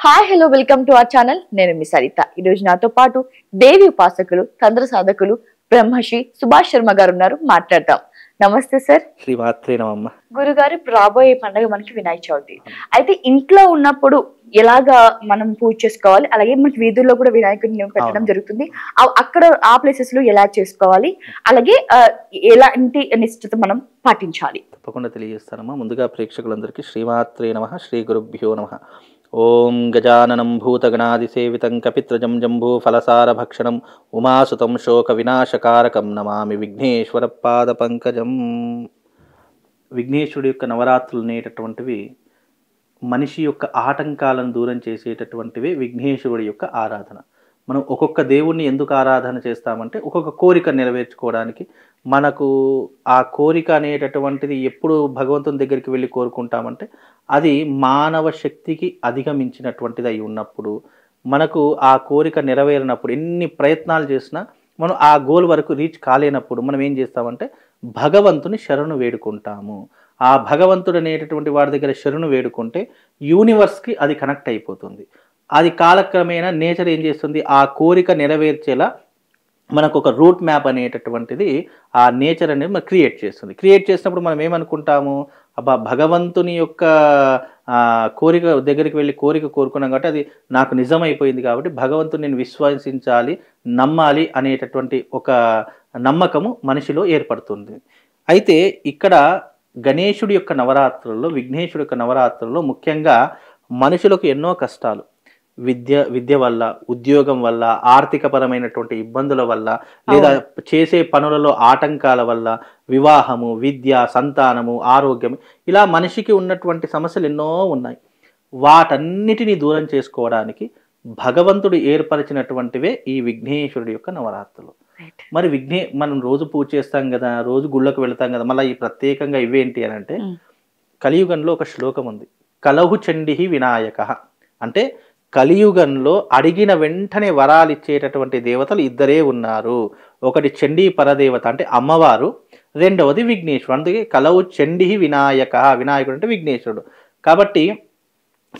Hi hello welcome to our channel. నేను మీ సరిత. ఈ రోజు నాతో పాటు దేవి ఉపాసకులు, తంత్ర సాధకులు బ్రహ్మశ్రీ సుభాష్ శర్మ గారు ఉన్నారు. మాట్లాడతాం. నమస్తే సార్. శ్రీమాత్రే నమః. గురుగారు, ఇప్పుడు రాబోయే పండుగ మనకి వినాయక చవితి. అయితే ఇంట్లో ఉన్నప్పుడు ఎలాగా మనం పూజ చేసుకోవాలి, అలాగే మనకి వీధుల్లో కూడా వినాయకుడిని పెట్టడం జరుగుతుంది. అక్కడ ఆ ప్లేసెస్ లో ఎలా చేసుకోవాలి, అలాగే ఎలాంటి నిష్ఠత మనం పాటించాలి తప్పకుండా తెలియజేస్తానమ్మా. ముందుగా ప్రేక్షకులందరికీ శ్రీమాత్రే నమః, శ్రీ గురుభ్యో నమః. ఓం గజాననం భూతగణాదిసేవితం కపిత్రజం జంబూ ఫలసారభక్షణం ఉమాసుతం శోక వినాశకారకం నమామి విఘ్నేశ్వర పాద పంకజం. విఘ్నేశ్వరుడి యొక్క నవరాత్రులు అనేటటువంటివి మనిషి యొక్క ఆటంకాలను దూరం చేసేటటువంటివి విఘ్నేశ్వరుడి యొక్క ఆరాధన. మనం ఒక్కొక్క దేవుణ్ణి ఎందుకు ఆరాధన చేస్తామంటే ఒక్కొక్క కోరిక నెరవేర్చుకోవడానికి. మనకు ఆ కోరిక అనేటటువంటిది ఎప్పుడు భగవంతుని దగ్గరికి వెళ్ళి కోరుకుంటామంటే అది మానవ శక్తికి అధిగమించినటువంటిది అయి ఉన్నప్పుడు, మనకు ఆ కోరిక నెరవేరినప్పుడు, ఎన్ని ప్రయత్నాలు చేసినా మనం ఆ గోల్ వరకు రీచ్ కాలేనప్పుడు మనం ఏం చేస్తామంటే భగవంతుని శరణు వేడుకుంటాము. ఆ భగవంతుడు అనేటటువంటి వాడి దగ్గర శరణు వేడుకుంటే యూనివర్స్కి అది కనెక్ట్ అయిపోతుంది. అది కాలక్రమేణా నేచర్ ఏం చేస్తుంది, ఆ కోరిక నెరవేర్చేలా మనకు ఒక రూట్ మ్యాప్ అనేటటువంటిది ఆ నేచర్ అనేది మనం క్రియేట్ చేస్తుంది. క్రియేట్ చేసినప్పుడు మనం ఏమనుకుంటాము, అబ్బా భగవంతుని యొక్క కోరిక దగ్గరికి వెళ్ళి కోరిక కోరుకున్నాం కాబట్టి అది నాకు నిజమైపోయింది కాబట్టి భగవంతుని నేను విశ్వసించాలి, నమ్మాలి అనేటటువంటి ఒక నమ్మకము మనిషిలో ఏర్పడుతుంది. అయితే ఇక్కడ గణేశుడి యొక్క నవరాత్రుల్లో, విఘ్నేశుడి యొక్క నవరాత్రుల్లో ముఖ్యంగా మనుషులకు ఎన్నో కష్టాలు, విద్య వల్ల, ఉద్యోగం వల్ల, ఆర్థికపరమైనటువంటి ఇబ్బందుల వల్ల, లేదా చేసే పనులలో ఆటంకాల వల్ల, వివాహము, విద్య, సంతానము, ఆరోగ్యం, ఇలా మనిషికి ఉన్నటువంటి సమస్యలు ఎన్నో ఉన్నాయి. వాటన్నిటినీ దూరం చేసుకోవడానికి భగవంతుడు ఏర్పరిచినటువంటివే ఈ విఘ్నేశ్వరుడి యొక్క నవరాత్రులు. మరి మనం రోజు పూజ చేస్తాం కదా, రోజు గుళ్ళకు వెళతాం కదా, మళ్ళీ ఈ ప్రత్యేకంగా ఇవేంటి అని అంటే కలియుగంలో ఒక శ్లోకం ఉంది, కలహు చండి వినాయక. అంటే కలియుగంలో అడిగిన వెంటనే వరాలు ఇచ్చేటటువంటి దేవతలు ఇద్దరే ఉన్నారు. ఒకటి చండీ పరదేవత అంటే అమ్మవారు, రెండవది విఘ్నేశ్వరుడు. అందుకే కలవు చండీ వినాయక, వినాయకుడు అంటే విఘ్నేశ్వరుడు. కాబట్టి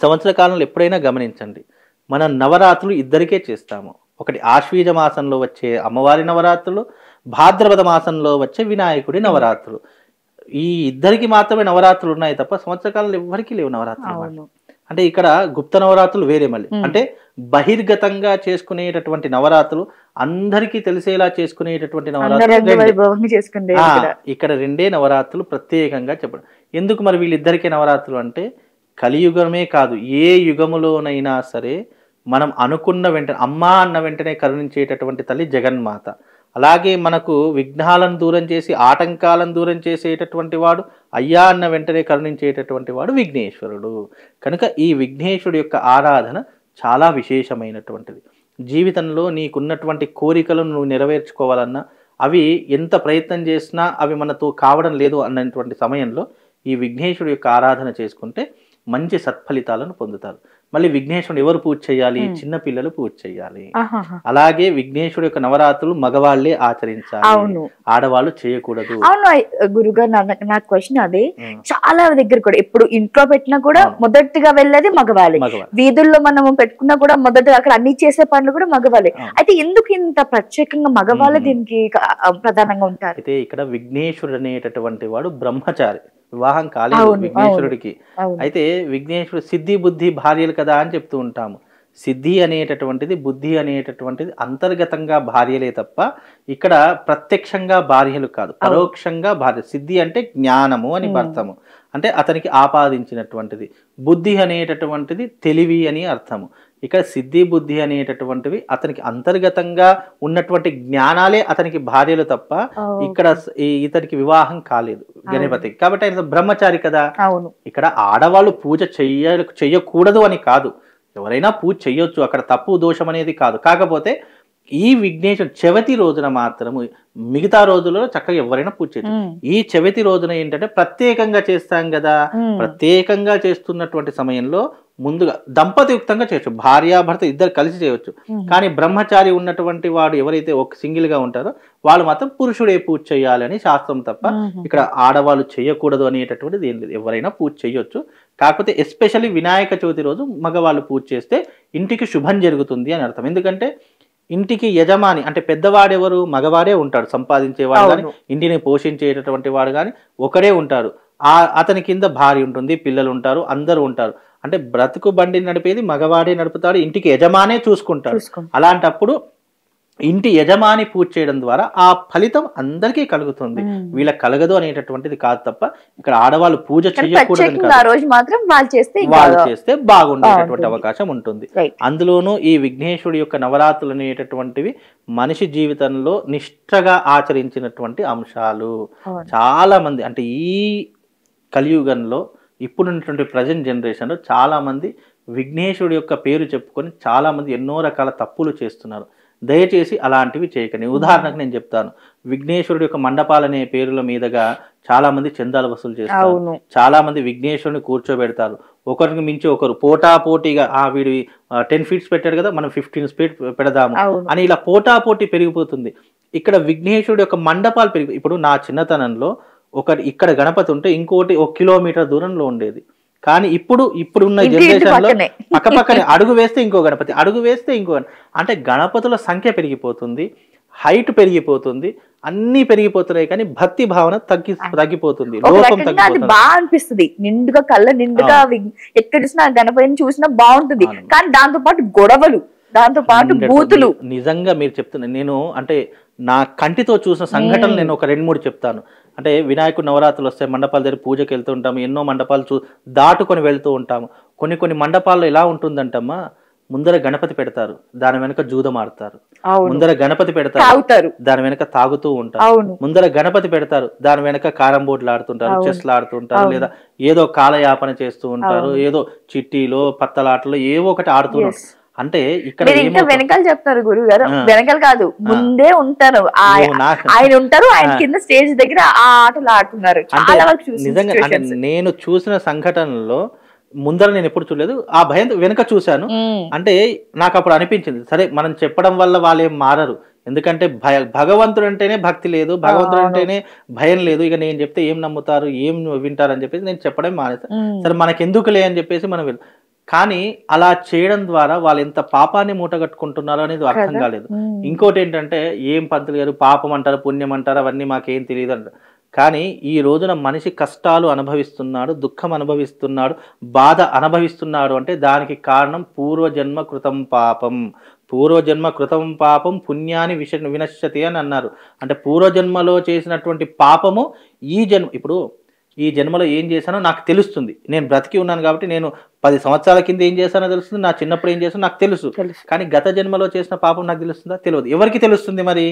సంవత్సర కాలంలో ఎప్పుడైనా గమనించండి, మనం నవరాత్రులు ఇద్దరికే చేస్తాము. ఒకటి ఆశ్వీజ మాసంలో వచ్చే అమ్మవారి నవరాత్రులు, భాద్రపద మాసంలో వచ్చే వినాయకుడి నవరాత్రులు. ఈ ఇద్దరికి మాత్రమే నవరాత్రులు ఉన్నాయి తప్ప సంవత్సర కాలంలో ఎవరికి లేవు నవరాత్రులు. అంటే ఇక్కడ గుప్త నవరాత్రులు వేరే, మళ్ళీ అంటే బహిర్గతంగా చేసుకునేటటువంటి నవరాత్రులు, అందరికీ తెలిసేలా చేసుకునేటటువంటి నవరాత్రులు ఇక్కడ రెండే నవరాత్రులు ప్రత్యేకంగా చెప్పడం. ఎందుకు మరి వీళ్ళిద్దరికే నవరాత్రులు అంటే, కలియుగమే కాదు ఏ యుగములోనైనా సరే మనం అనుకున్న వెంటనే అమ్మా అన్న వెంటనే కరుణించేటటువంటి తల్లి జగన్మాత. అలాగే మనకు విఘ్నాలను దూరం చేసి ఆటంకాలను దూరం చేసేటటువంటి వాడు, అయ్యా అన్న వెంటనే కరుణించేటటువంటి వాడు విఘ్నేశ్వరుడు. కనుక ఈ విఘ్నేశ్వరుడు యొక్క ఆరాధన చాలా విశేషమైనటువంటిది. జీవితంలో నీకున్నటువంటి కోరికలను నువ్వు నెరవేర్చుకోవాలన్నా, అవి ఎంత ప్రయత్నం చేసినా అవి మనతో కావడం లేదు అన్నటువంటి సమయంలో ఈ విఘ్నేశ్వరుడు యొక్క ఆరాధన చేసుకుంటే మంచి సత్ఫలితాలను పొందుతారు. మళ్ళీ విఘ్నేశ్వరుడు ఎవరు పూజ చేయాలి, చిన్న పిల్లలు పూజ చేయాలి. అలాగే విఘ్నేశ్వరుడు యొక్క నవరాత్రులు మగవాళ్లే ఆచరించాలి, ఆడవాళ్ళు చేయకూడదు. అవును గురుగారు, నా క్వశ్చన్ అదే. చాలా దగ్గర కూడా ఇప్పుడు ఇంట్లో పెట్టినా కూడా మొదటిగా వెళ్ళేది మగవాళ్ళే, వీధుల్లో మనము పెట్టుకున్నా కూడా మొదట అక్కడ అన్ని చేసే పనులు కూడా మగవాళ్ళే. అయితే ఎందుకు ఇంత ప్రత్యేకంగా మగవాళ్ళే దీనికి ప్రధానంగా ఉంటారు? అయితే ఇక్కడ విఘ్నేశ్వరుడు అనేటటువంటి వాడు బ్రహ్మచారి, వివాహం కాలేదు విఘ్నేశ్వరుడికి. అయితే విఘ్నేశ్వరుడు సిద్ధి బుద్ధి భార్యలు కదా అని చెప్తూ ఉంటాము. సిద్ధి అనేటటువంటిది, బుద్ధి అనేటటువంటిది అంతర్గతంగా భార్యలే తప్ప ఇక్కడ ప్రత్యక్షంగా భార్యలు కాదు, పరోక్షంగా భార్య. సిద్ధి అంటే జ్ఞానము అని అర్థము, అంటే అతనికి ఆపాదించినటువంటిది. బుద్ధి అనేటటువంటిది తెలివి అని అర్థము. ఇక్కడ సిద్ధి బుద్ధి అనేటటువంటివి అతనికి అంతర్గతంగా ఉన్నటువంటి జ్ఞానాలే అతనికి భార్యలు తప్ప ఇక్కడ ఇతనికి వివాహం కాలేదు గణపతికి. కాబట్టి ఆయన బ్రహ్మచారి కదా. ఇక్కడ ఆడవాళ్ళు పూజ చెయ్యకూడదు అని కాదు, ఎవరైనా పూజ చెయ్యొచ్చు, అక్కడ తప్పు దోషం అనేది కాదు. కాకపోతే ఈ విఘ్నేశ్వరుడు చవితి రోజున మాత్రము, మిగతా రోజుల్లో చక్కగా ఎవరైనా పూజ చేయొచ్చు. ఈ చవితి రోజున ఏంటంటే ప్రత్యేకంగా చేస్తాం కదా, ప్రత్యేకంగా చేస్తున్నటువంటి సమయంలో ముందుగా దంపతియుక్తంగా చేయొచ్చు, భార్యాభర్త ఇద్దరు కలిసి చేయొచ్చు. కానీ బ్రహ్మచారి ఉన్నటువంటి వాడు ఎవరైతే ఒక సింగిల్ గా ఉంటారో వాళ్ళు మాత్రం పురుషుడే పూజ చేయాలని శాస్త్రం తప్ప ఇక్కడ ఆడవాళ్ళు చేయకూడదు అనేటటువంటిది ఏం లేదు. ఎవరైనా పూజ చేయొచ్చు. కాకపోతే ఎస్పెషల్లీ వినాయక చవితి రోజు మగవాళ్ళు పూజ చేస్తే ఇంటికి శుభం జరుగుతుంది అని అర్థం. ఎందుకంటే ఇంటికి యజమాని అంటే పెద్దవాడెవరు, మగవాడే ఉంటాడు. సంపాదించేవాడు కానీ ఇంటిని పోషించేటటువంటి వాడు కానీ ఒకడే ఉంటారు. అతని కింద భార్య ఉంటుంది, పిల్లలు ఉంటారు, అందరూ ఉంటారు. అంటే బ్రతుకు బండి నడిపేది మగవాడే నడుపుతాడు, ఇంటికి యజమానే చూసుకుంటాడు. అలాంటప్పుడు ఇంటి యజమాని పూజ చేయడం ద్వారా ఆ ఫలితం అందరికీ కలుగుతుంది. వీళ్ళకి కలగదు అనేటటువంటిది కాదు తప్ప ఇక్కడ ఆడవాళ్ళు పూజ చేయకూడదు, వాళ్ళు చేస్తే బాగుండేటటువంటి అవకాశం ఉంటుంది. అందులోనూ ఈ విఘ్నేశ్వరుడి యొక్క నవరాత్రులు అనేటటువంటివి మనిషి జీవితంలో నిష్ఠగా ఆచరించినటువంటి అంశాలు. చాలా మంది అంటే ఈ కలియుగంలో ఇప్పుడున్నటువంటి ప్రజెంట్ జనరేషన్లో చాలా మంది విఘ్నేశ్వరుడి యొక్క పేరు చెప్పుకొని చాలా మంది ఎన్నో రకాల తప్పులు చేస్తున్నారు. దయచేసి అలాంటివి చేయకండి. ఉదాహరణకు నేను చెప్తాను, విఘ్నేశ్వరుడి యొక్క మండపాలనే పేరుల మీదుగా చాలా మంది చందాలు వసూలు చేస్తారు. చాలా మంది విఘ్నేశ్వరుని కూర్చోబెడతారు. ఒకరికి మించి ఒకరు పోటాపోటీగా వీడి 10 feet పెట్టాడు కదా మనం 15 feet పెడదాము అని ఇలా పోటాపోటీ పెరిగిపోతుంది. ఇక్కడ విఘ్నేశ్వరుడి యొక్క మండపాలు ఇప్పుడు నా చిన్నతనంలో ఇక్కడ గణపతి ఉంటే ఇంకోటి 1 kilometer దూరంలో ఉండేది. కానీ ఇప్పుడున్న జనరేషన్ లో పక్కపక్కనే అడుగు వేస్తే ఇంకో గణపతి, అడుగు వేస్తే ఇంకో, అంటే గణపతుల సంఖ్య పెరిగిపోతుంది, హైట్ పెరిగిపోతుంది, అన్ని పెరిగిపోతున్నాయి. కానీ భక్తి భావన తగ్గిపోతుంది, లోపం తగ్గిపోతుంది. బాగా అనిపిస్తుంది, నిండుగా కళ్ళ నిండుగా ఎక్కడ చూసినా గణపతిని చూసినా బాగుంటుంది. కానీ దాంతో పాటు గొడవలు, దాంతో పాటు బూతులు. నిజంగా మీరు చెప్తున్నా, నేను అంటే నా కంటితో చూసిన సంఘటనలు నేను ఒక 2-3 చెప్తాను. అంటే వినాయకుడు నవరాత్రులు వస్తే మండపాల దగ్గర పూజకి వెళ్తూ ఉంటాము, ఎన్నో మండపాలు దాటుకొని వెళ్తూ ఉంటాము. కొన్ని మండపాల్లో ఎలా ఉంటుందంటమ్మా, ముందర గణపతి పెడతారు, దాని వెనక జూదం ఆడతారు. ముందర గణపతి పెడతారు, దాని వెనక తాగుతూ ఉంటారు. ముందర గణపతి పెడతారు, దాని వెనక కారం బోర్డులు ఆడుతుంటారు, చెస్లు ఆడుతుంటారు, లేదా ఏదో కాలయాపన చేస్తూ ఉంటారు, ఏదో చిట్టీలో పత్తలాటలో ఏవో ఒకటి ఆడుతున్నారు. అంటే ఇక్కడ వెనకాల చెప్తారు గురువు గారు, వెనకాల కాదు ముందే ఉంటారు, ఆయన ఉంటారు, ఆయన కింద స్టేజ్ దగ్గర ఆ ఆటలు ఆడుతున్నారు. నిజంగా అంటే నేను చూసిన సంఘటనలో ముందర నేను ఎప్పుడు చూడలేదు, ఆ భయం వెనక చూశాను. అంటే నాకు అప్పుడు అనిపించింది, సరే మనం చెప్పడం వల్ల వాళ్ళు ఏం మారరు, ఎందుకంటే భగవంతుడు అంటేనే భక్తి లేదు, భగవంతుడు అంటేనే భయం లేదు, ఇక నేను చెప్తే ఏం నమ్ముతారు, ఏం వింటారు అని చెప్పేసి నేను చెప్పడం మానేస్తాను. సరే మనకెందుకులే అని చెప్పేసి మనం కానీ అలా చేయడం ద్వారా వాళ్ళు ఎంత పాపాన్ని మూటగట్టుకుంటున్నారో అనేది అర్థం కాలేదు. ఇంకోటి ఏంటంటే, ఏం పంతులు గారు పాపం అంటారు, పుణ్యం అంటారు, అవన్నీ మాకేం తెలియదు అంటారు. కానీ ఈ రోజున మనిషి కష్టాలు అనుభవిస్తున్నాడు, దుఃఖం అనుభవిస్తున్నాడు, బాధ అనుభవిస్తున్నాడు అంటే దానికి కారణం పూర్వజన్మ కృతం పాపం. పూర్వజన్మ కృతం పాపం పుణ్యాన్ని వినశ్యతి అని అన్నారు. అంటే పూర్వజన్మలో చేసినటువంటి పాపము ఈ జన్మలో ఏం చేశానో నాకు తెలుస్తుంది. నేను బ్రతికి ఉన్నాను కాబట్టి నేను 10 సంవత్సరాల కింద ఏం చేశానో తెలుస్తుంది, నా చిన్నప్పుడు ఏం చేశానో నాకు తెలుసు. కానీ గత జన్మలో చేసిన పాపం నాకు తెలుస్తుందా? తెలియదు. ఎవరికి తెలుస్తుంది? మరి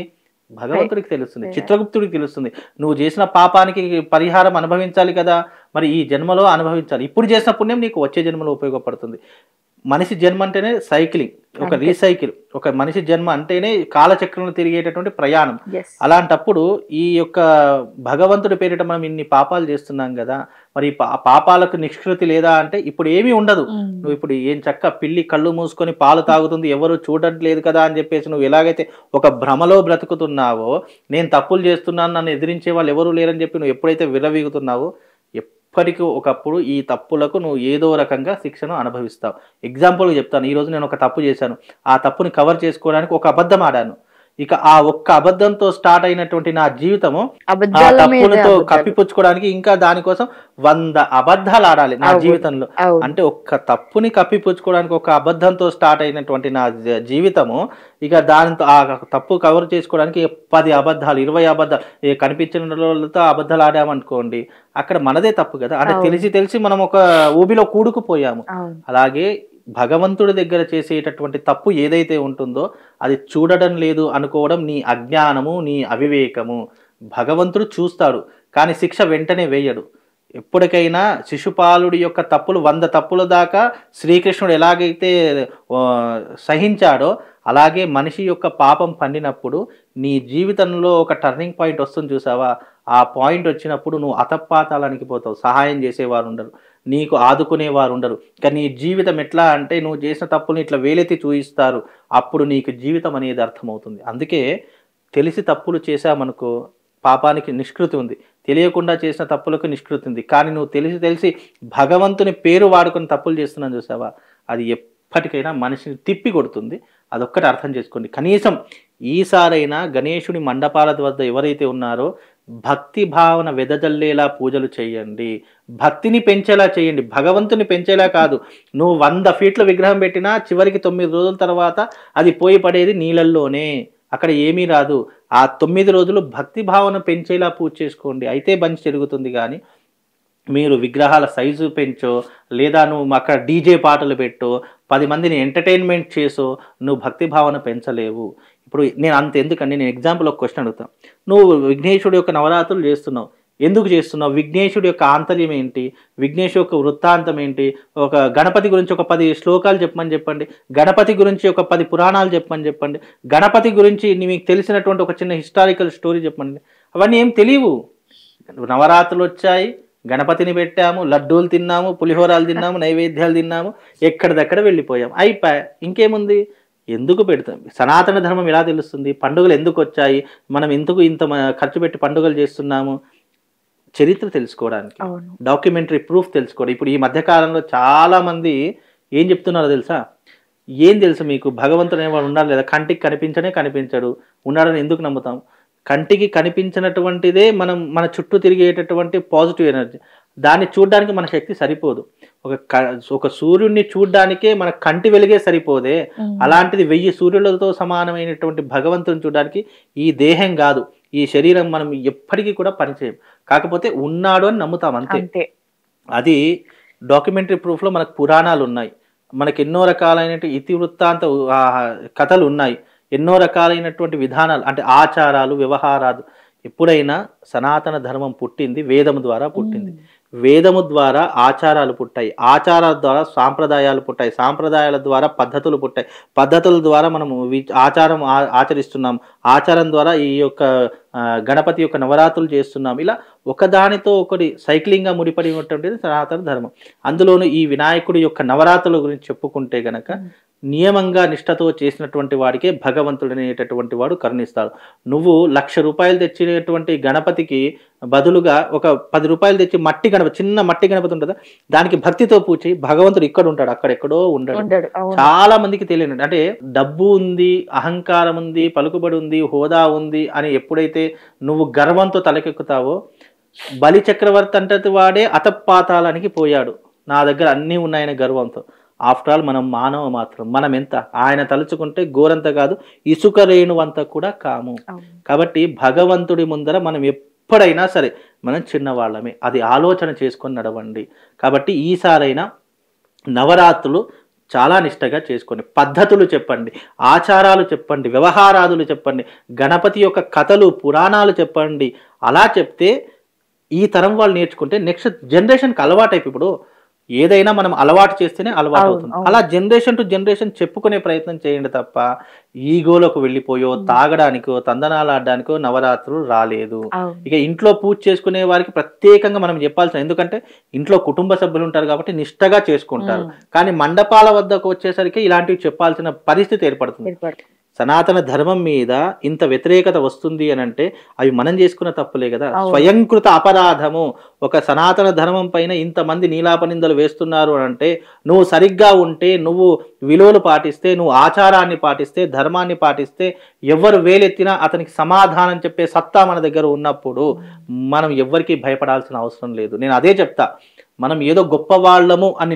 భగవంతుడికి తెలుస్తుంది, చిత్రగుప్తుడికి తెలుస్తుంది. నువ్వు చేసిన పాపానికి పరిహారం అనుభవించాలి కదా, మరి ఈ జన్మలో అనుభవించాలి. ఇప్పుడు చేసిన పుణ్యం నీకు వచ్చే జన్మలో ఉపయోగపడుతుంది. మనిషి జన్మ అంటేనే సైక్లింగ్, ఒక రీసైకిల్. ఒక మనిషి జన్మ అంటేనే కాలచక్రంలో తిరిగేటటువంటి ప్రయాణం. అలాంటప్పుడు ఈ యొక్క భగవంతుడి పేరిట మనం ఇన్ని పాపాలు చేస్తున్నాం కదా, మరి పాపాలకు నిష్కృతి లేదా అంటే ఇప్పుడు ఏమీ ఉండదు. నువ్వు ఇప్పుడు ఏం చక్క పిల్లి కళ్ళు మూసుకొని పాలు తాగుతుంది, ఎవరు చూడట్లేదు కదా అని చెప్పేసి నువ్వు ఎలాగైతే ఒక భ్రమలో బ్రతుకుతున్నావో, నేను తప్పులు చేస్తున్నాను, నన్ను ఎదిరించే వాళ్ళు ఎవరు లేరని చెప్పి నువ్వు ఎప్పుడైతే విర్రవీగుతున్నావో ఎప్పటికీ ఒకప్పుడు ఈ తప్పులకు నువ్వు ఏదో రకంగా శిక్షను అనుభవిస్తావు. ఎగ్జాంపుల్గా చెప్తాను, ఈరోజు నేను ఒక తప్పు చేశాను, ఆ తప్పుని కవర్ చేసుకోవడానికి ఒక అబద్ధం ఆడాను. ఇక ఆ ఒక్క అబద్ధంతో స్టార్ట్ అయినటువంటి నా జీవితము ఆ తప్పులతో కప్పిపుచ్చుకోవడానికి ఇంకా దానికోసం 100 అబద్ధాలు ఆడాలి నా జీవితంలో. అంటే ఒక్క తప్పుని కప్పిపుచ్చుకోవడానికి ఒక అబద్ధంతో స్టార్ట్ అయినటువంటి నా జీవితము ఇక దానితో ఆ తప్పు కవర్ చేసుకోవడానికి 10 అబద్ధాలు 20 అబద్ధాలు కనిపించిన వాళ్ళతో అబద్ధాలు ఆడామనుకోండి, అక్కడ మనదే తప్పు కదా. అంటే తెలిసి మనం ఒక ఊబిలో కూడుకుపోయాము. అలాగే భగవంతుడి దగ్గర చేసేటటువంటి తప్పు ఏదైతే ఉంటుందో అది చూడడం లేదు అనుకోవడం నీ అజ్ఞానము, నీ అవివేకము. భగవంతుడు చూస్తాడు కానీ శిక్ష వెంటనే వేయడు. ఎప్పటికైనా శిశుపాలుడి యొక్క తప్పులు 100 తప్పుల దాకా శ్రీకృష్ణుడు ఎలాగైతే సహించాడో అలాగే మనిషి యొక్క పాపం పండినప్పుడు నీ జీవితంలో ఒక టర్నింగ్ పాయింట్ వస్తుంది చూసావా, ఆ పాయింట్ వచ్చినప్పుడు నువ్వు అతపాతాళానికి పోతావు, సహాయం చేసేవారు ఉండరు. నీకు ఆదుకునేవారు ఉండరు. కానీ నీ జీవితం ఎట్లా అంటే నువ్వు చేసిన తప్పుని ఇట్లా వేలెత్తి చూయిస్తారు. అప్పుడు నీకు జీవితం అనేది అర్థమవుతుంది. అందుకే తెలిసి తప్పులు చేశామనుకో పాపానికి నిష్కృతి ఉంది, తెలియకుండా చేసిన తప్పులకు నిష్కృతి ఉంది. కానీ నువ్వు తెలిసి భగవంతుని పేరు వాడుకొని తప్పులు చేస్తున్నాను చూసావా, అది ఎప్పటికైనా మనిషిని తిప్పి కొడుతుంది. అదొక్కటి అర్థం చేసుకోండి. కనీసం ఈసారైనా గణేశుని మండపాల వద్ద ఎవరైతే ఉన్నారో భక్తి భావన వెదజల్లేలా పూజలు చేయండి, భక్తిని పెంచేలా చేయండి, భగవంతుని పెంచేలా కాదు. నువ్వు 100 ఫీట్ల విగ్రహం పెట్టినా చివరికి 9 రోజుల తర్వాత అది పోయి పడేది నీళ్ళల్లోనే, అక్కడ ఏమీ రాదు. ఆ 9 రోజులు భక్తి భావన పెంచేలా పూజ చేసుకోండి, అయితే మంచి జరుగుతుంది. కానీ మీరు విగ్రహాల సైజు పెంచో లేదా నువ్వు అక్కడ డీజే పాటలు పెట్టో 10 మందిని ఎంటర్టైన్మెంట్ చేసో నువ్వు భక్తి భావన పెంచలేవు. ఇప్పుడు నేను అంత ఎందుకండి, నేను ఎగ్జాంపుల్ ఒక క్వశ్చన్ అడుగుతాను. నువ్వు విఘ్నేశుడి యొక్క నవరాత్రులు చేస్తున్నావు, ఎందుకు చేస్తున్నావు? విఘ్నేశుడి యొక్క ఆంతర్యం ఏంటి? విఘ్నేశు యొక్క వృత్తాంతం ఏంటి? ఒక గణపతి గురించి ఒక 10 శ్లోకాలు చెప్పండి, గణపతి గురించి ఒక 10 పురాణాలు చెప్పండి, గణపతి గురించి మీకు తెలిసినటువంటి ఒక చిన్న హిస్టారికల్ స్టోరీ చెప్పండి. అవన్నీ ఏం తెలియవు. నవరాత్రులు వచ్చాయి, గణపతిని పెట్టాము, లడ్డూలు తిన్నాము, పులిహోరాలు తిన్నాము, నైవేద్యాలు తిన్నాము, ఎక్కడిదక్కడ వెళ్ళిపోయాం, అయిపోయి. ఇంకేముంది? ఎందుకు పెడతాం? సనాతన ధర్మం ఎలా తెలుస్తుంది? పండుగలు ఎందుకు వచ్చాయి? మనం ఎందుకు ఇంత ఖర్చు పెట్టి పండుగలు చేస్తున్నాము? చరిత్ర తెలుసుకోవడానికి, డాక్యుమెంటరీ ప్రూఫ్ తెలుసుకోవడం. ఇప్పుడు ఈ మధ్యకాలంలో చాలా మంది ఏం చెప్తున్నారో తెలుసా? ఏం తెలుసు మీకు? భగవంతుడు అనేవాడు ఉండాలి లేదా? కంటికి కనిపించడు, ఉన్నాడని ఎందుకు నమ్ముతాం? కంటికి కనిపించినటువంటిదే మన చుట్టూ తిరిగేటటువంటి పాజిటివ్ ఎనర్జీ. దాన్ని చూడడానికి మన శక్తి సరిపోదు. ఒక సూర్యుడిని చూడడానికే మన కంటి వెలుగే సరిపోదే, అలాంటిది 1000 సూర్యులతో సమానమైనటువంటి భగవంతుని చూడడానికి ఈ దేహం కాదు, ఈ శరీరం మనం ఎప్పటికీ కూడా పనిచేయం. కాకపోతే ఉన్నాడు అని నమ్ముతాం అంతే. అది డాక్యుమెంటరీ ప్రూఫ్లో మనకు పురాణాలు ఉన్నాయి, మనకి ఎన్నో రకాలైన ఇతివృత్తాంత కథలు ఉన్నాయి, ఎన్నో రకాలైనటువంటి విధానాలు అంటే ఆచారాలు, వ్యవహారాలు. ఎప్పుడైనా సనాతన ధర్మం పుట్టింది వేదము ద్వారా పుట్టింది. వేదము ద్వారా ఆచారాలు పుట్టాయి, ఆచారాల ద్వారా సాంప్రదాయాలు పుట్టాయి, సాంప్రదాయాల ద్వారా పద్ధతులు పుట్టాయి, పద్ధతుల ద్వారా మనము ఆచారం ఆచరిస్తున్నాం, ఆచారం ద్వారా ఈ యొక్క గణపతి యొక్క నవరాత్రులు చేస్తున్నాం. ఇలా ఒకదానితో ఒకటి సైక్లింగ్గా ముడిపడి ఉన్నటువంటిది సనాతన ధర్మం. అందులోనూ ఈ వినాయకుడి యొక్క నవరాత్రుల గురించి చెప్పుకుంటే గనక నియమంగా నిష్ఠతో చేసినటువంటి వాడికే భగవంతుడు అనేటటువంటి వాడు కరుణిస్తాడు. నువ్వు 1,00,000 రూపాయలు తెచ్చినటువంటి గణపతికి బదులుగా ఒక 10 రూపాయలు తెచ్చి మట్టి గణపతి, చిన్న మట్టి గణపతి ఉంటుందా, దానికి భక్తితో పూచి భగవంతుడు ఇక్కడ ఉంటాడు, అక్కడెక్కడో ఉండడు. చాలా మందికి తెలియదు. అంటే డబ్బు ఉంది, అహంకారం ఉంది, పలుకుబడి ఉంది, హోదా ఉంది అని ఎప్పుడైతే నువ్వు గర్వంతో తలకెక్కుతావో, బలి చక్రవర్తి అంటే వాడే అతపాతాళానికి పోయాడు, నా దగ్గర అన్నీ ఉన్నాయనే గర్వంతో. ఆఫ్టర్ ఆల్ మనం మానవ మాత్రం, మనం ఎంత ఆయన తలుచుకుంటే గోరంత కాదు, ఇసుక రేణువంత కూడా కాము. కాబట్టి భగవంతుడి ముందర మనం ఎప్పుడైనా సరే మనం చిన్నవాళ్ళమే, అది ఆలోచన చేసుకొని నడవండి. కాబట్టి ఈసారైనా నవరాత్రులు చాలా నిష్టగా చేసుకోండి, పద్ధతులు చెప్పండి, ఆచారాలు చెప్పండి, వ్యవహారాదులు చెప్పండి, గణపతి యొక్క కథలు పురాణాలు చెప్పండి. అలా చెప్తే ఈ తరం వాళ్ళు నేర్చుకుంటే నెక్స్ట్ జనరేషన్కి అలవాటు అయిపోయి, ఇప్పుడు ఏదైనా మనం అలవాటు చేస్తేనే అలవాటు అవుతుంది. అలా జనరేషన్ టు జనరేషన్ చెప్పుకునే ప్రయత్నం చేయండి తప్ప ఈగోలోకి వెళ్ళిపోయో తాగడానికో తందనాలు ఆడడానికో నవరాత్రులు రాలేదు. ఇక ఇంట్లో పూజ చేసుకునే వారికి ప్రత్యేకంగా మనం చెప్పాల్సిన, ఎందుకంటే ఇంట్లో కుటుంబ సభ్యులు ఉంటారు కాబట్టి నిష్టగా చేసుకుంటారు. కానీ మండపాల వద్దకు వచ్చేసరికి ఇలాంటివి చెప్పాల్సిన పరిస్థితి ఏర్పడుతుంది. సనాతన ధర్మం మీద ఇంత వ్యతిరేకత వస్తుంది అని అంటే అవి మనం చేసుకున్న తప్పులే కదా, స్వయంకృత అపరాధము. ఒక సనాతన ధర్మం పైన ఇంతమంది నీలాపనిందలు వేస్తున్నారు అని అంటే నువ్వు సరిగ్గా ఉంటే, నువ్వు విలువలు పాటిస్తే, నువ్వు ఆచారాన్ని పాటిస్తే, ధర్మాన్ని పాటిస్తే ఎవరు వేలెత్తినా అతనికి సమాధానం చెప్పే సత్తా మన దగ్గర ఉన్నప్పుడు మనం ఎవ్వరికీ భయపడాల్సిన అవసరం లేదు. నేను అదే చెప్తా, మనం ఏదో గొప్ప వాళ్ళము అని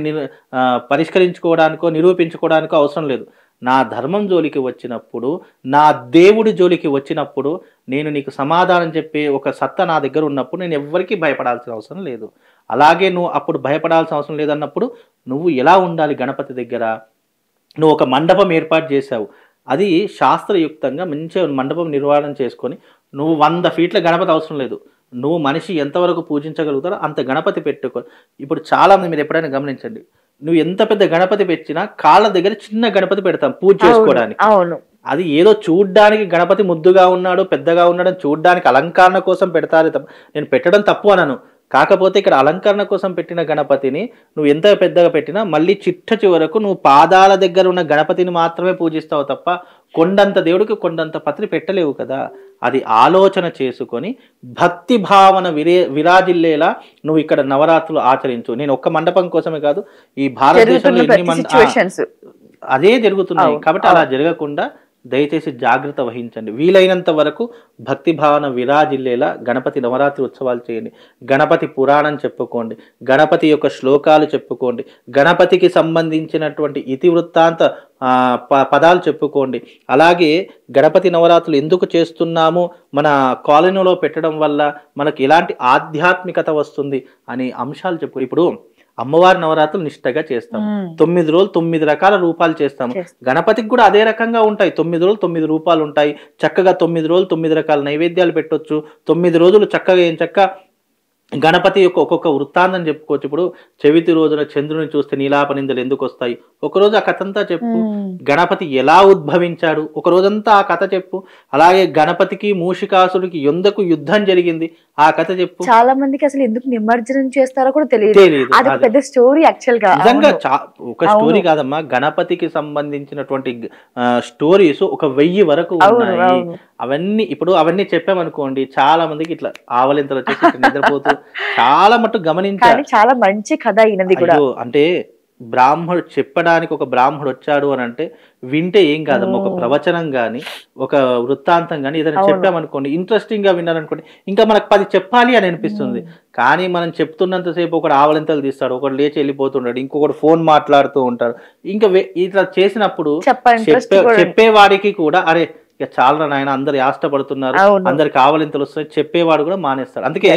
పరిష్కరించుకోవడానికో నిరూపించుకోవడానికో అవసరం లేదు. నా ధర్మం జోలికి వచ్చినప్పుడు, నా దేవుడి జోలికి వచ్చినప్పుడు నేను నీకు సమాధానం చెప్పే ఒక సత్తా నా దగ్గర ఉన్నప్పుడు నేను ఎవ్వరికీ భయపడాల్సిన అవసరం లేదు. అలాగే నువ్వు అప్పుడు భయపడాల్సిన అవసరం లేదన్నప్పుడు నువ్వు ఎలా ఉండాలి? గణపతి దగ్గర నువ్వు ఒక మండపం ఏర్పాటు చేశావు, అది శాస్త్రయుక్తంగా మంచిగా మండపం నిర్వహణ చేసుకొని నువ్వు 100 ఫీట్ల గణపతి అవసరం లేదు, నువ్వు మనిషి ఎంతవరకు పూజించగలుగుతారో అంత గణపతి పెట్టుకో. ఇప్పుడు చాలామంది మీరు ఎప్పుడైనా గమనించండి, నువ్వు ఎంత పెద్ద గణపతి పెట్టినా కాళ్ళ దగ్గర చిన్న గణపతి పెడతాం పూజ చేసుకోవడానికి. అది ఏదో చూడ్డానికి గణపతి ముద్దుగా ఉన్నాడు, పెద్దగా ఉన్నాడు అని చూడ్డానికి అలంకరణ కోసం పెడతారు తప్ప నేను పెట్టడం తప్పు అనను. కాకపోతే ఇక్కడ అలంకరణ కోసం పెట్టిన గణపతిని నువ్వు ఎంత పెద్దగా పెట్టినా మళ్ళీ చిట్ట చివరకు నువ్వు పాదాల దగ్గర ఉన్న గణపతిని మాత్రమే పూజిస్తావు తప్ప కొండంత దేవుడికి కొండంత పత్రి పెట్టలేవు కదా. అది ఆలోచన చేసుకొని భక్తి భావన విరాజిల్లేలా నువ్వు ఇక్కడ నవరాత్రులు ఆచరించు. నేను ఒక్క మండపం కోసమే కాదు, ఈ భారతదేశంలో అదే జరుగుతున్నాయి. కాబట్టి అలా జరగకుండా దయచేసి జాగ్రత్త వహించండి. వీలైనంత వరకు భక్తి భావన విరాజిల్లేలా గణపతి నవరాత్రి ఉత్సవాలు చేయండి. గణపతి పురాణం చెప్పుకోండి, గణపతి యొక్క శ్లోకాలు చెప్పుకోండి, గణపతికి సంబంధించినటువంటి ఇతివృత్తాంత పదాలు చెప్పుకోండి. అలాగే గణపతి నవరాత్రులు ఎందుకు చేస్తున్నాము, మన కాలనీలో పెట్టడం వల్ల మనకు ఎలాంటి ఆధ్యాత్మికత వస్తుంది అనే అంశాలు చెప్పు. ఇప్పుడు అమ్మవారి నవరాత్రులు నిష్టగా చేస్తాం, 9 రోజులు 9 రకాల రూపాలు చేస్తాము. గణపతికి కూడా అదే రకంగా ఉంటాయి. 9 రోజులు 9 రూపాలు ఉంటాయి. చక్కగా 9 రోజులు 9 రకాల నైవేద్యాలు పెట్టొచ్చు. 9 రోజులు చక్కగా గణపతి యొక్క ఒక్కొక్క వృత్తాంతం చెప్పుకోవచ్చు. ఇప్పుడు చవితి రోజున చంద్రుని చూస్తే నీలాపనిందలు ఎందుకు వస్తాయి, ఒకరోజు ఆ కథ అంతా చెప్పు. గణపతి ఎలా ఉద్భవించాడు, ఒక రోజంతా ఆ కథ చెప్పు. అలాగే గణపతికి మూషికాసుడికి ఎందుకు యుద్ధం జరిగింది, ఆ కథ చెప్పు. చాలా మందికి అసలు ఎందుకు నిమజ్జనం చేస్తారో కూడా తెలియదు. అది పెద్ద స్టోరీ యాక్చువల్ గా. నిజంగా ఒక స్టోరీ కాదమ్మా, గణపతికి సంబంధించినటువంటి స్టోరీస్ ఒక 1000 వరకు ఉన్నాయి. అవన్నీ చెప్పామనుకోండి, చాలా మందికి ఇట్లా ఆవలింతలు వచ్చేసి నిద్రపోతూ చాలా మట్టు గమనించాలి. చాలా మంచి కథ అయినది కూడా. అంటే బ్రాహ్మడు చెప్పడానికి ఒక బ్రాహ్మడు వచ్చాడు అని అంటే వింటే ఏం కాదమ్మా, ఒక ప్రవచనం గాని ఒక వృత్తాంతం గాని ఏదైనా చెప్పామనుకోండి, ఇంట్రెస్టింగ్ గా విన్నారనుకోండి, ఇంకా మనకు 10 చెప్పాలి అని అనిపిస్తుంది. కానీ మనం చెప్తున్నంతసేపు ఒకడు ఆవలింతలు తీస్తాడు, ఒకడు లేచి వెళ్ళిపోతుంటాడు, ఇంకొకటి ఫోన్ మాట్లాడుతూ ఉంటాడు. ఇంకా ఇట్లా చేసినప్పుడు చెప్పేవాడికి కూడా అరే ఇక చాలా నాయన అందరు ఆష్టపడుతున్నారు, అందరికి ఆవలింతలు వస్తున్నాయి, చెప్పేవాడు కూడా మానేస్తాడు. అందుకే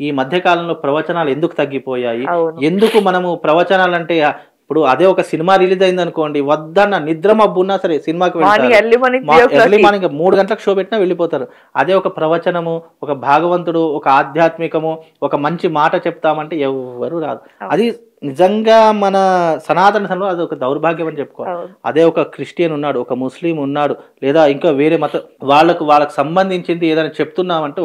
ఈ మధ్య కాలంలో ప్రవచనాలు ఎందుకు తగ్గిపోయాయి, ఎందుకు మనము ప్రవచనాలు అంటే ఇప్పుడు అదే ఒక సినిమా రిలీజ్ అయింది అనుకోండి, వద్దన్న నిద్ర మబ్బు ఉన్నా సరే సినిమాకి ఎర్లీ మార్నింగ్ 3 గంటలకు షో పెట్టినా వెళ్ళిపోతారు. అదే ఒక ప్రవచనము, ఒక భాగవంతుడు, ఒక ఆధ్యాత్మికము, ఒక మంచి మాట చెప్తామంటే ఎవరు రాదు. అది నిజంగా మన సనాతన ధర్మంలో అది ఒక దౌర్భాగ్యం అని చెప్పుకోవాలి. అదే ఒక క్రిస్టియన్ ఉన్నాడు, ఒక ముస్లిం ఉన్నాడు, లేదా ఇంకా వేరే మతం వాళ్ళకు సంబంధించింది ఏదైనా చెప్తున్నామంటే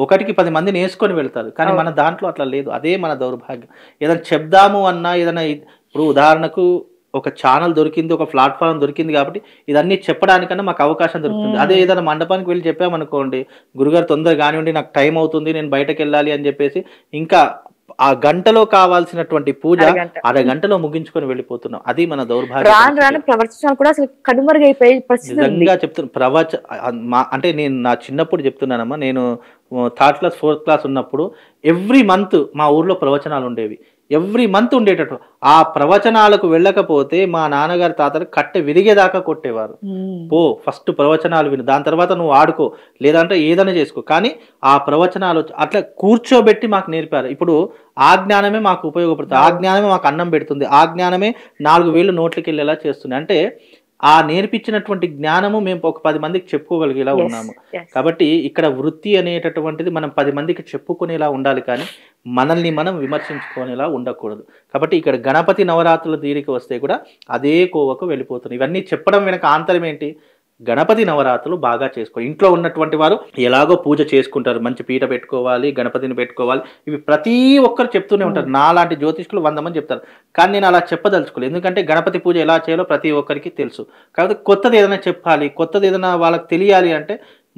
ఒకటికి 10 మందిని వేసుకొని వెళ్తారు. కానీ మన దాంట్లో అట్లా లేదు. అదే మన దౌర్భాగ్యం. ఏదైనా చెప్దాము అన్నా ఏదైనా, ఇప్పుడు ఉదాహరణకు ఒక ఛానల్ దొరికింది, ఒక ప్లాట్ఫామ్ దొరికింది కాబట్టి ఇదన్నీ చెప్పడానికన్నా మాకు అవకాశం దొరుకుతుంది. అదే ఏదైనా మండపానికి వెళ్ళి చెప్పామనుకోండి, గురుగారు తొందరగా కానివ్వండి నాకు టైం అవుతుంది నేను బయటకు వెళ్ళాలి అని చెప్పేసి ఇంకా ఆ గంటలో కావాల్సినటువంటి పూజ అరగంటలో ముగించుకొని వెళ్ళిపోతున్నాం. అది మన దౌర్భాగ్యం. ప్రవచనాలు కూడా అసలు కనుమరుగైపోయి నిజంగా చెప్తున్నా. అంటే నేను నా చిన్నప్పుడు చెప్తున్నానమ్మా, నేను 3rd క్లాస్ 4th క్లాస్ ఉన్నప్పుడు ఎవ్రీ మంత్ మా ఊర్లో ప్రవచనాలు ఉండేవి. ఎవ్రీ మంత్ ఉండేటట్టు. ఆ ప్రవచనాలకు వెళ్ళకపోతే మా నాన్నగారి తాతలు కట్టె విరిగేదాకా కొట్టేవారు. ఫస్ట్ ప్రవచనాలు విను, దాని తర్వాత నువ్వు ఆడుకో, లేదంటే ఏదైనా చేసుకో, కానీ ఆ ప్రవచనాలు అట్లా కూర్చోబెట్టి మాకు నేర్పారు. ఇప్పుడు ఆ జ్ఞానమే మాకు ఉపయోగపడుతుంది, ఆ జ్ఞానమే మాకు అన్నం పెడుతుంది, ఆ జ్ఞానమే 4 వేలు నోట్లకి వెళ్ళేలా చేస్తుంది. అంటే ఆ నేర్పించినటువంటి జ్ఞానము మేము ఒక 10 మందికి చెప్పుకోగలిగేలా ఉన్నాము. కాబట్టి ఇక్కడ వృత్తి అనేటటువంటిది మనం 10 మందికి చెప్పుకునేలా ఉండాలి, కానీ మనల్ని మనం విమర్శించుకునేలా ఉండకూడదు. కాబట్టి ఇక్కడ గణపతి నవరాత్రుల తీరిక వస్తే కూడా అదే కోవకు వెళ్ళిపోతుంది. ఇవన్నీ చెప్పడం వెనక ఆంతరం ఏంటి? గణపతి నవరాత్రులు బాగా చేసుకో. ఇంట్లో ఉన్నటువంటి వారు ఎలాగో పూజ చేసుకుంటారు, మంచి పీట పెట్టుకోవాలి, గణపతిని పెట్టుకోవాలి, ఇవి ప్రతి ఒక్కరు చెప్తూనే ఉంటారు. నాలాంటి జ్యోతిష్కులు 100 మంది చెప్తారు, కానీ నేను అలా చెప్పదలుచుకోలేదు. ఎందుకంటే గణపతి పూజ ఎలా చేయాలో ప్రతి ఒక్కరికి తెలుసు. కాబట్టి కొత్తది ఏదైనా చెప్పాలి, కొత్తది ఏదైనా వాళ్ళకి తెలియాలి అంటే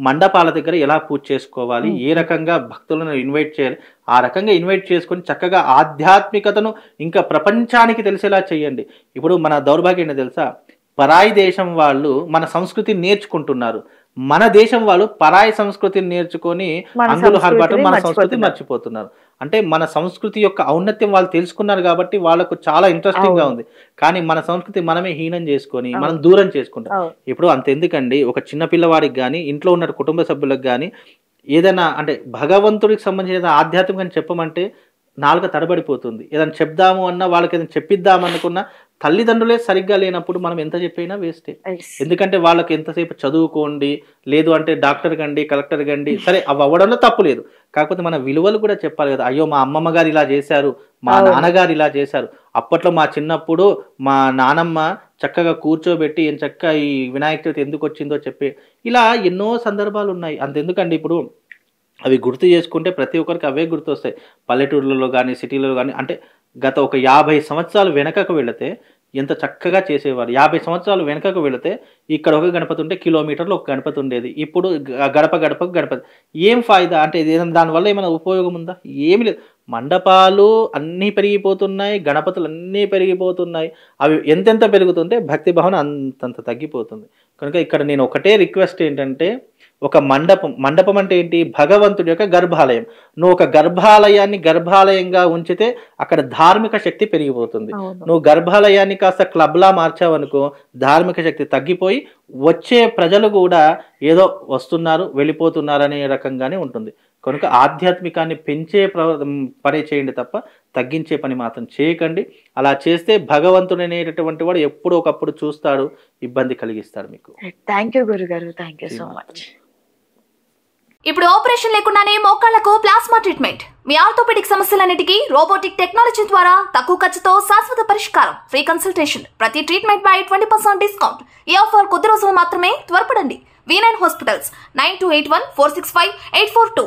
మండపాల దగ్గర ఎలా పూజ చేసుకోవాలి, ఏ రకంగా భక్తులను ఇన్వైట్ చేయాలి, ఆ రకంగా ఇన్వైట్ చేసుకొని చక్కగా ఆధ్యాత్మికతను ఇంకా ప్రపంచానికి తెలిసేలా చేయండి. ఇప్పుడు మన దౌర్భాగ్యం ఏంటో తెలుసా? పరాయి దేశం వాళ్ళు మన సంస్కృతిని నేర్చుకుంటున్నారు, మన దేశం వాళ్ళు పరాయి సంస్కృతిని నేర్చుకొని అంగులు హర్బాటం మన సంస్కృతి మర్చిపోతున్నారు. అంటే మన సంస్కృతి యొక్క ఔన్నత్యం వాళ్ళు తెలుసుకున్నారు కాబట్టి వాళ్ళకు చాలా ఇంట్రెస్టింగ్ గా ఉంది, కానీ మన సంస్కృతి మనమే హీనం చేసుకొని మనం దూరం చేసుకుంటాం. ఇప్పుడు అంతెందుకండి, ఒక చిన్న పిల్లవాడికి కానీ ఇంట్లో ఉన్న కుటుంబ సభ్యులకు కానీ ఏదైనా అంటే భగవంతుడికి సంబంధించిన ఆధ్యాత్మికని చెప్పమంటే నాలుక తడబడిపోతుంది. ఏదైనా చెప్దాము అన్నా, వాళ్ళకి ఏదైనా చెప్పిద్దామనుకున్నా తల్లిదండ్రులే సరిగ్గా లేనప్పుడు మనం ఎంత చెప్పినా వేస్టే. ఎందుకంటే వాళ్ళకి ఎంతసేపు చదువుకోండి, లేదు అంటే డాక్టర్ కండి, కలెక్టర్ కండి, సరే అవి అవ్వడంలో తప్పు లేదు, కాకపోతే మన విలువలు కూడా చెప్పాలి కదా. అయ్యో మా అమ్మమ్మ గారు ఇలా చేశారు, మా నాన్నగారు ఇలా చేశారు, అప్పట్లో మా చిన్నప్పుడు మా నానమ్మ చక్కగా కూర్చోబెట్టి చక్కగా ఈ వినాయక చవితి ఎందుకు వచ్చిందో చెప్పి, ఇలా ఎన్నో సందర్భాలు ఉన్నాయి. అంతెందుకండి, ఇప్పుడు అవి గుర్తు చేసుకుంటే ప్రతి ఒక్కరికి అవే గుర్తొస్తాయి. పల్లెటూర్లలో కానీ సిటీలలో కానీ అంటే గత ఒక 50 సంవత్సరాలు వెనకకు వెళితే ఎంత చక్కగా చేసేవారు. 50 సంవత్సరాలు వెనకకు వెళితే ఇక్కడ ఒక గణపతి ఉంటే కిలోమీటర్లో ఒక గణపతి ఉండేది. ఇప్పుడు గడప గడపకు గణపతి. ఏం ఫాయిదా అంటే దానివల్ల ఏమైనా ఉపయోగం ఉందా? ఏమి లేదు. మండపాలు అన్నీ పెరిగిపోతున్నాయి, గణపతులు అన్నీ పెరిగిపోతున్నాయి. అవి ఎంతెంత పెరుగుతుంటే భక్తి భావన అంతంత తగ్గిపోతుంది. కనుక ఇక్కడ నేను ఒకటే రిక్వెస్ట్ ఏంటంటే, ఒక మండపం అంటే ఏంటి? భగవంతుడి యొక్క గర్భాలయం. నువ్వు ఒక గర్భాలయాన్ని గర్భాలయంగా ఉంచితే అక్కడ ధార్మిక శక్తి పెరిగిపోతుంది. నువ్వు గర్భాలయాన్ని కాస్త క్లబ్లా మార్చావనుకో ధార్మిక శక్తి తగ్గిపోయి వచ్చే ప్రజలు కూడా ఏదో వస్తున్నారు వెళ్ళిపోతున్నారు అనే రకంగానే ఉంటుంది. కనుక ఆధ్యాత్మికాన్ని పెంచే పని చేయండి తప్ప తగ్గించే పని మాత్రం చేయకండి. అలా చేస్తే భగవంతుడు అనేటటువంటి వాడు ఎప్పుడో ఒకప్పుడు చూస్తాడు, ఇబ్బంది కలిగిస్తాడు మీకు. థ్యాంక్ యూ గురుగారు, థ్యాంక్ యూ సో మచ్. ఇప్పుడు ఆపరేషన్ లేకుండానే మోకాళ్లకు ప్లాస్మా ట్రీట్మెంట్. మీ ఆర్థోపెడిక్ సమస్యలన్నిటికీ రోబోటిక్ టెక్నాలజీ ద్వారా తక్కువ ఖర్చుతో శాశ్వత పరిష్కారం. Free consultation. ప్రతి ట్రీట్మెంట్ పై 20% డిస్కౌంట్. ఈ ఆఫర్ కొద్ది రోజులు మాత్రమే. త్వరపడండి. V9 hospitals 9281465842.